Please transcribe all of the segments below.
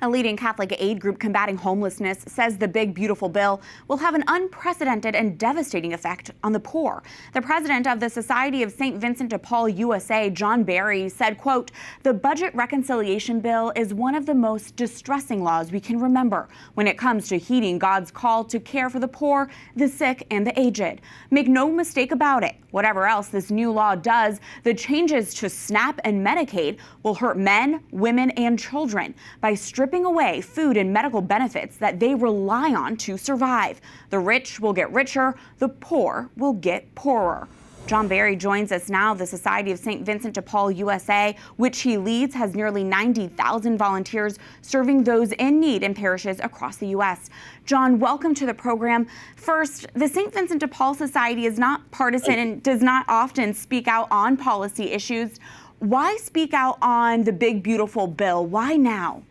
A leading Catholic aid group combating homelessness says the big, beautiful bill will have an unprecedented and devastating effect on the poor. The president of the Society of St. Vincent de Paul USA, John Barry, said, quote, "The budget reconciliation bill is one of the most distressing laws we can remember when it comes to heeding God's call to care for the poor, the sick, and the aged. Make no mistake about it. Whatever else this new law does, the changes to SNAP and Medicaid will hurt men, women, and children by stripping away food and medical benefits that they rely on to survive. The rich will get richer, the poor will get poorer." John Barry joins us now. The Society of St. Vincent de Paul USA, which he leads, has nearly 90,000 volunteers serving those in need in parishes across the U.S. John, welcome to the program. First, the St. Vincent de Paul Society is not partisan and does not often speak out on policy issues. Why speak out on the big, beautiful bill? Why now?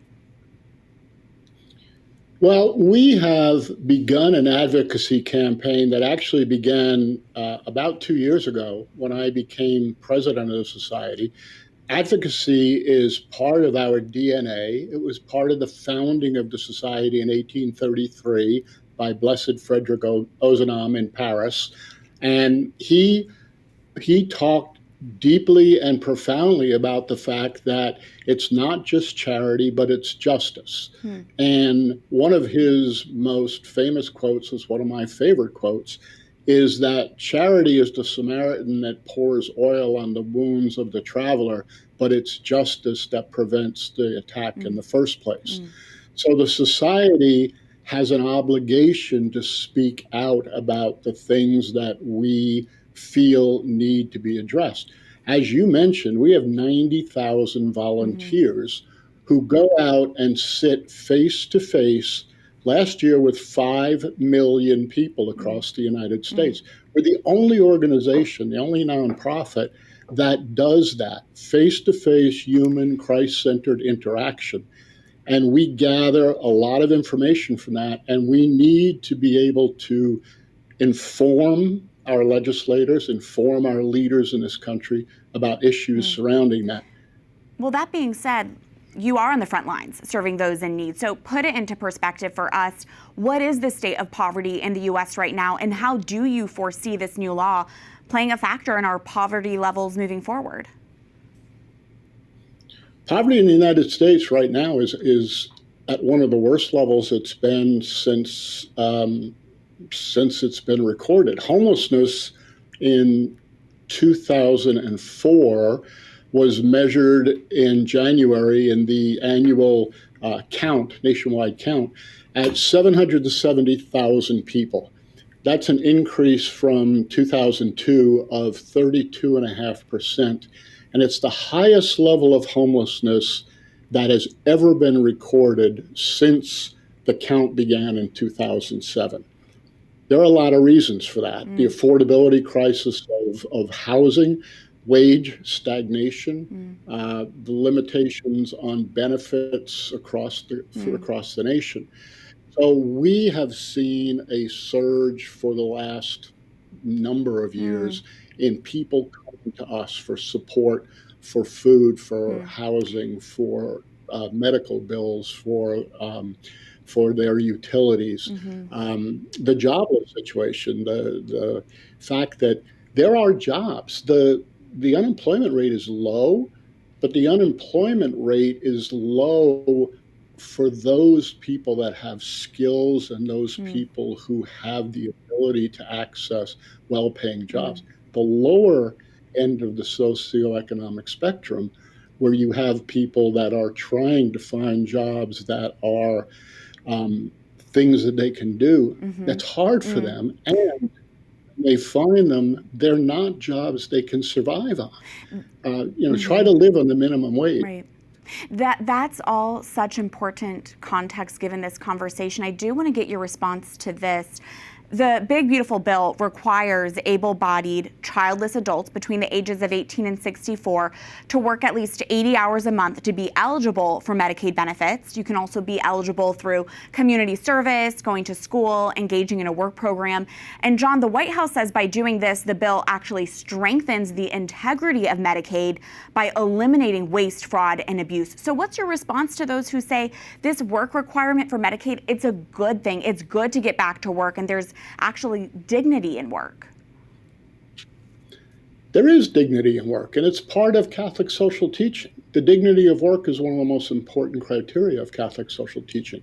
Well, we have begun an advocacy campaign that actually began about 2 years ago when I became president of the society. Advocacy is part of our DNA. It was part of the founding of the society in 1833 by Blessed Frederick Ozanam in Paris. And he talked deeply and profoundly about the fact that it's not just charity, but it's justice. And one of his most famous quotes is one of my favorite quotes, is that charity is the Samaritan that pours oil on the wounds of the traveler, but it's justice that prevents the attack in the first place. So the society has an obligation to speak out about the things that we feel need to be addressed. As you mentioned, we have 90,000 volunteers who go out and sit face to face last year with 5 million people across the United States. We're the only organization, the only nonprofit that does that face-to-face human Christ-centered interaction. And we gather a lot of information from that, and we need to be able to inform our legislators, inform our leaders in this country about issues surrounding that. Well, that being said, you are on the front lines serving those in need. So put it into perspective for us. What is the state of poverty in the U.S. right now, and how do you foresee this new law playing a factor in our poverty levels moving forward? Poverty in the United States right now is at one of the worst levels it's been since it's been recorded. Homelessness in 2004 was measured in January in the annual nationwide count, at 770,000 people. That's an increase from 2002 of 32.5%. And it's the highest level of homelessness that has ever been recorded since the count began in 2007. There are a lot of reasons for that. The affordability crisis of housing, wage stagnation, the limitations on benefits across the nation. So we have seen a surge for the last number of years in people coming to us for support, for food, for housing, for medical bills, for their utilities. The jobless situation, the fact that there are jobs. The unemployment rate is low, but the unemployment rate is low for those people that have skills and those people who have the ability to access well-paying jobs. The lower end of the socioeconomic spectrum, where you have people that are trying to find jobs that are things that they can do, that's hard for them. And they find them, they're not jobs they can survive on. Try to live on the minimum wage. Right. That's all such important context given this conversation. I do want to get your response to this. The big, beautiful bill requires able-bodied, childless adults between the ages of 18 and 64 to work at least 80 hours a month to be eligible for Medicaid benefits. You can also be eligible through community service, going to school, engaging in a work program. And John, the White House says by doing this, the bill actually strengthens the integrity of Medicaid by eliminating waste, fraud, and abuse. So what's your response to those who say this work requirement for Medicaid, it's a good thing. It's good to get back to work, and there's actually dignity in work? There is dignity in work, and it's part of Catholic social teaching. The dignity of work is one of the most important criteria of Catholic social teaching.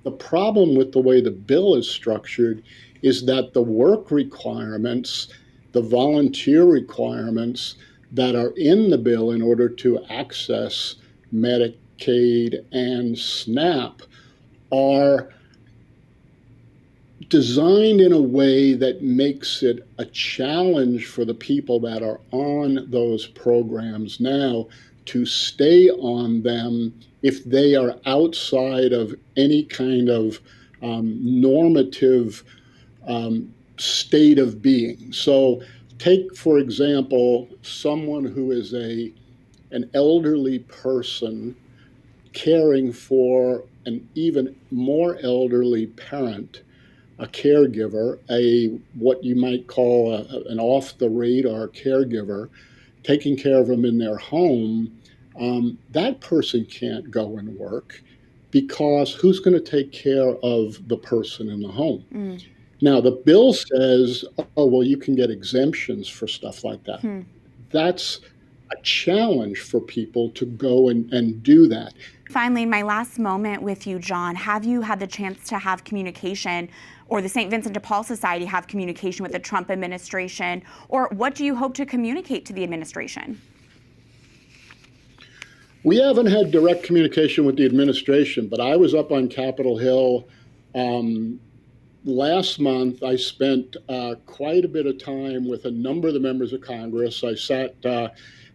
The problem with the way the bill is structured is that the work requirements, the volunteer requirements that are in the bill in order to access Medicaid and SNAP are designed in a way that makes it a challenge for the people that are on those programs now to stay on them if they are outside of any kind of normative state of being. So take, for example, someone who is an elderly person caring for an even more elderly parent, a caregiver, what you might call an off-the-radar caregiver, taking care of them in their home. That person can't go and work because who's going to take care of the person in the home? Mm. Now, the bill says, oh, well, you can get exemptions for stuff like that. That's a challenge for people to go and do that. Finally, in my last moment with you, John, have you had the chance to have communication, or the St. Vincent de Paul Society have communication with the Trump administration, or what do you hope to communicate to the administration? We haven't had direct communication with the administration, but I was up on Capitol Hill last month. I spent quite a bit of time with a number of the members of Congress. I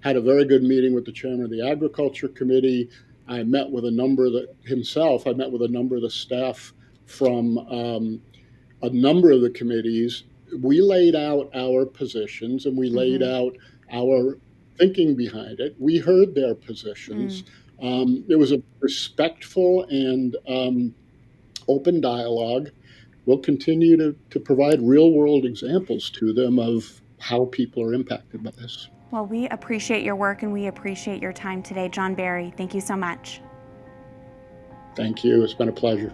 had a very good meeting with the chairman of the Agriculture Committee. I met with a number of I met with a number of the staff from a number of the committees. We laid out our positions and we laid out our thinking behind it. We heard their positions. There was a respectful and open dialogue. We'll continue to provide real-world examples to them of how people are impacted by this. Well, we appreciate your work and we appreciate your time today. John Barry, thank you so much. Thank you. It's been a pleasure.